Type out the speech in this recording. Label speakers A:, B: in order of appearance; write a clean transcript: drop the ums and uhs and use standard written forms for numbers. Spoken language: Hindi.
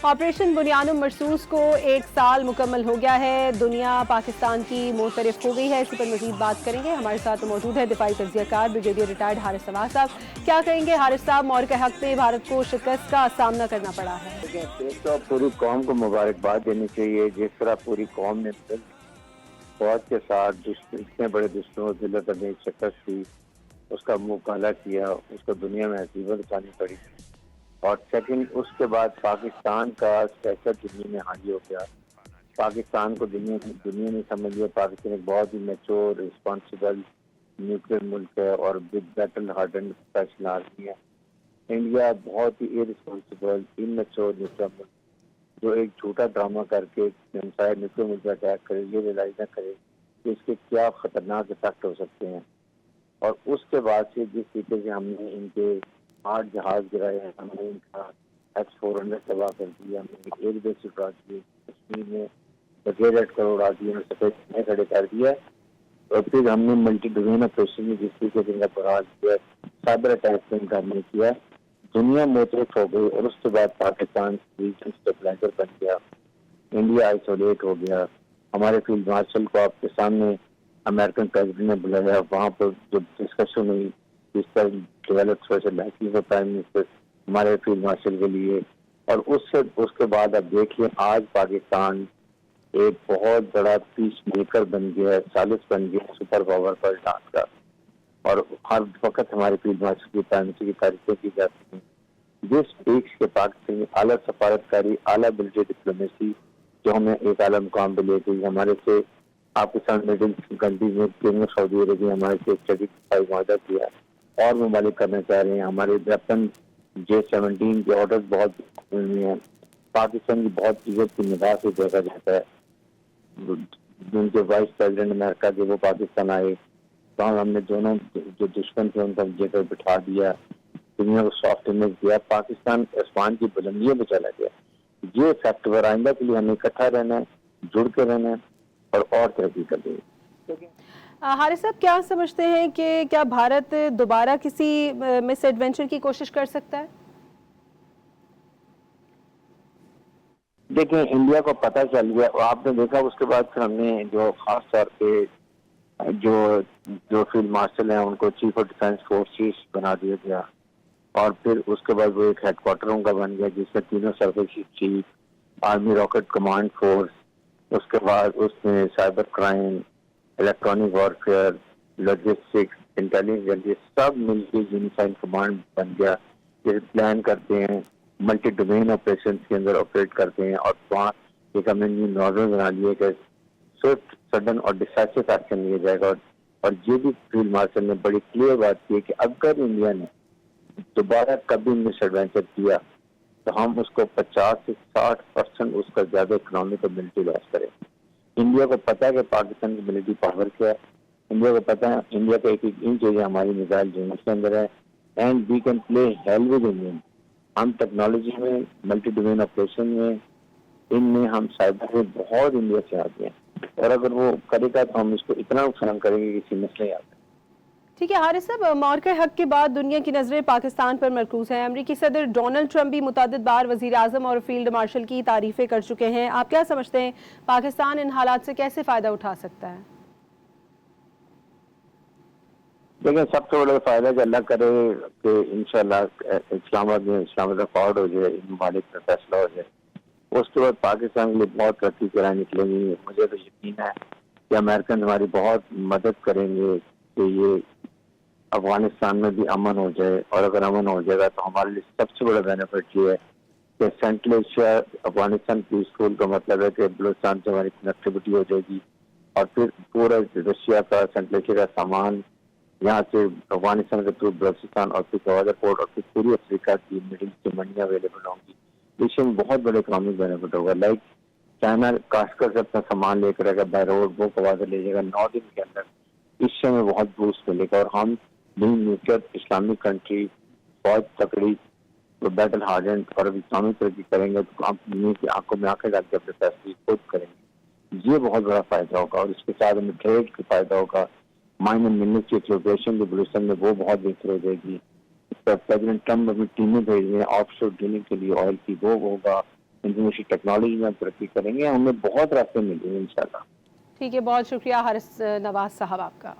A: ऑपरेशन बुनियानुम मरसूस को 1 साल मुकम्मल हो गया है। दुनिया पाकिस्तान की मोतरफ हो गई है। इसी पर मजीद बात करेंगे। हमारे साथ मौजूद है दिफाई तज्जियाकार ब्रिगेडियर रिटायर्ड हारिस सवाह साहब। क्या कहेंगे हारिस साहब, मौर के हक में भारत को शिकस्त का सामना करना पड़ा है?
B: तो पूरी कौम को मुबारकबाद देनी चाहिए। जिस तरह पूरी कौम ने फौज के साथ इतने बड़े दुश्मनों जिल्लत में शिकस्त थी, उसका मुकाबला किया, उसको दुनिया में हसीबत उठानी पड़ी। और सेकंड, उसके बाद पाकिस्तान का स्टेचर दुनिया में हावी हो गया। पाकिस्तान को दुनिया में समझ लिया पाकिस्तान एक बहुत ही मैच्योर, रिस्पॉन्सिबल न्यूक्लियर मुल्क है और big battle harden professional army है। इंडिया बहुत ही इररिस्पॉन्सिबल, इमैच्योर न्यूक्लियर मुल्क, जो एक झूठा ड्रामा करके न्यूक्लियर मुल्क पर अटैक करे, ये रियलाइज न करे कि इसके क्या खतरनाक इफेक्ट हो सकते हैं। और उसके बाद से जिस तरीके से हमने इनके 8 जहाज गिराए हैं, हमने इनका X-400 तबाह कर दिया, हमने एक बेस उड़ा दिए, कश्मीर में बगैर अटकर उड़ा दिए, सफेद खड़े कर दिया। और फिर हमने मल्टी डोमेन ऑपरेशन में जिस तरीके से इनका बहाल किया, साइबर अटैक इनका हमने किया, दुनिया मोतरफ हो गई। और उसके बाद पाकिस्तान रीजन स्टेबलाइजर बन गया, इंडिया आइसोलेट हो गया। हमारे फील्ड मार्शल को आपके सामने अमेरिकन प्रेसिडेंट ने बुलाया, वहाँ पर जो डिस्कशन हुई इस पर develop special license prime minister हमारे फील्ड मार्शल के लिए। और उसके बाद आप देखिए आज पाकिस्तान एक बहुत बड़ा पीस मेकर बन गया है, सालिस बन गया, सुपर पावर पर डांस का। और हर वक्त हमारे फील्ड मार्शल की प्राइम मिनिस्टर की तारीफें की जाती हैं। जिस स्पीक्स के पाकिस्तान की आला सफारतकारी, आला मिलिट्री डिप्लोमेसी जो हमें एक आला मुकाम पे ले गई, हमारे से पाकिस्तान मिडिल कंट्री में किंग सऊदी अरबिया हमारे से स्टडी वादा किया और ममालिक करना चाह रहे हैं। हमारे वेपन J-17 के ऑर्डर बहुत हैं। पाकिस्तान की बहुत इज्जत की निगाह से देखा जाता है। उनके वाइस प्रेसिडेंट अमेरिका के वो पाकिस्तान आए, तो हमने दोनों जो दुश्मन थे उनको जगह बिठा दिया, दुनिया को सॉफ्ट इमेज दिया, पाकिस्तान आसमान की बुलंदियों पे चला गया। ये फैक्टर आइंदा के लिए हमें इकट्ठा रहना है, जुड़ के रहना है और तरक्की कर देंगे।
A: हारिस साहब, क्या समझते हैं कि क्या भारत दोबारा किसी मिस एडवेंचर की कोशिश कर सकता है?
B: देखिए, इंडिया को पता चल गया और आपने देखा उसके बाद फिर हमने जो खास तौर पे जो जो फील्ड मार्शल हैं उनको चीफ ऑफ डिफेंस फोर्सेस बना दिया गया। और फिर उसके बाद वो एक हेडक्वार्टर उनका बन गया जिसमें तीनों service chief, army rocket command force, उसके बाद उसमें cyber crime, electronic warfare, logistics, intelligence सब मिलकर यूनिफाइड कमांड बन गया। ये प्लान करते हैं, मल्टी डोमेन ऑपरेशन के अंदर ऑपरेट करते हैं। और वहाँ एक हमने न्यू नॉर्मल बना लिया कि स्विफ्ट, सडन और डिसाइसिव एक्शन लिया जाएगा। और ये भी फील्ड मार्शल ने बड़ी क्लियर बात की कि अगर इंडिया ने दोबारा कभी मिस एडवेंचर किया तो हम उसको 50 से 60% उसका ज्यादा इकोनॉमिक और मिलिट्री लॉस करें। इंडिया को पता है कि पाकिस्तान की मिलिट्री पावर क्या है, इंडिया को पता है इंडिया का एक इंच एरिया हमारी मिसाइल रेंज के अंदर है, and we can play hell with Indian. हम टेक्नोलॉजी में, मल्टी डोमेन ऑपरेशन में, इनमें हम साइबर में बहुत इंडिया से आगे हैं। और अगर वो करेगा तो हम इसको इतना नुकसान करेंगे कि किसी मसले आता है।
A: ठीक है हारिस साहब, मौर के हक के बाद दुनिया की नजरें पाकिस्तान पर मरकूज हैं। अमेरिकी सदर डोनाल्ड ट्रंप भी मुतअद्दिद बार वजीर आजम और फील्ड मार्शल की तारीफें कर चुके हैं। आप क्या समझते हैं पाकिस्तान इन हालात से कैसे फायदा उठा सकता है?
B: लेकिन सबसे बड़ा फायदा जो अल्लाह करे कि इंशाल्लाह इस्लामाबाद अकॉर्ड हो जाए, ममालिक में फैसला हो जाए, उसके बाद पाकिस्तान के लिए बहुत तरक्की कराए निकलेंगी। मुझे तो यकीन है कि अमेरिकन हमारी बहुत मदद करेंगे कि ये अफगानिस्तान में भी अमन हो जाए। और अगर अमन हो जाएगा तो हमारे लिए सबसे बड़ा बेनिफिट ये है कि सेंट्रल एशिया अफगानिस्तान पीसफुल का मतलब है कि बलूचिस्तान से हमारी कनेक्टिविटी हो जाएगी। और फिर पूरा रशिया का, सेंट्रल एशिया का सामान यहाँ से अफगानिस्तान के थ्रू बलूचिस्तान और फिर गवादर पोर्ट और फिर पूरी अफ्रीका की मिडिल की मंडियाँ अवेलेबल होंगी। इसमें बहुत बड़े इकोनॉमिक बेनिफिट होगा। लाइक चाइना काशकर से अपना सामान लेकर आएगा बाय रोड, वो गवादर ले जाएगा 9 दिन के अंदर। इससे हमें बहुत बूस्ट मिलेगा। और हम न्यूक्लियर इस्लामिक कंट्री, फौज तकड़ी, तो बैटल हार्डेंड और इस्लामिक तरक्की करेंगे तो आप दुनिया की आंखों में आंखें डाल के अपने फैसले खुद करेंगे। ये बहुत बड़ा फायदा होगा। और इसके साथ हमें ट्रेड का फायदा होगा। माइनर मिनरल की एक्सप्लोरेशन जो बलूचिस्तान में वो बहुत बेहतर हो जाएगी। प्रेसिडेंट ट्रम्प अपनी टीमें भेज रहे हैं ऑफशोर ड्रिलिंग के लिए ऑयल की, वो होगा। इंफॉर्मेशन टेक्नोलॉजी में हम तरक्की करेंगे, हमें बहुत रास्ते मिलेंगे इंशाल्लाह।
A: ठीक है, बहुत शुक्रिया हारिस नवाज साहब आपका।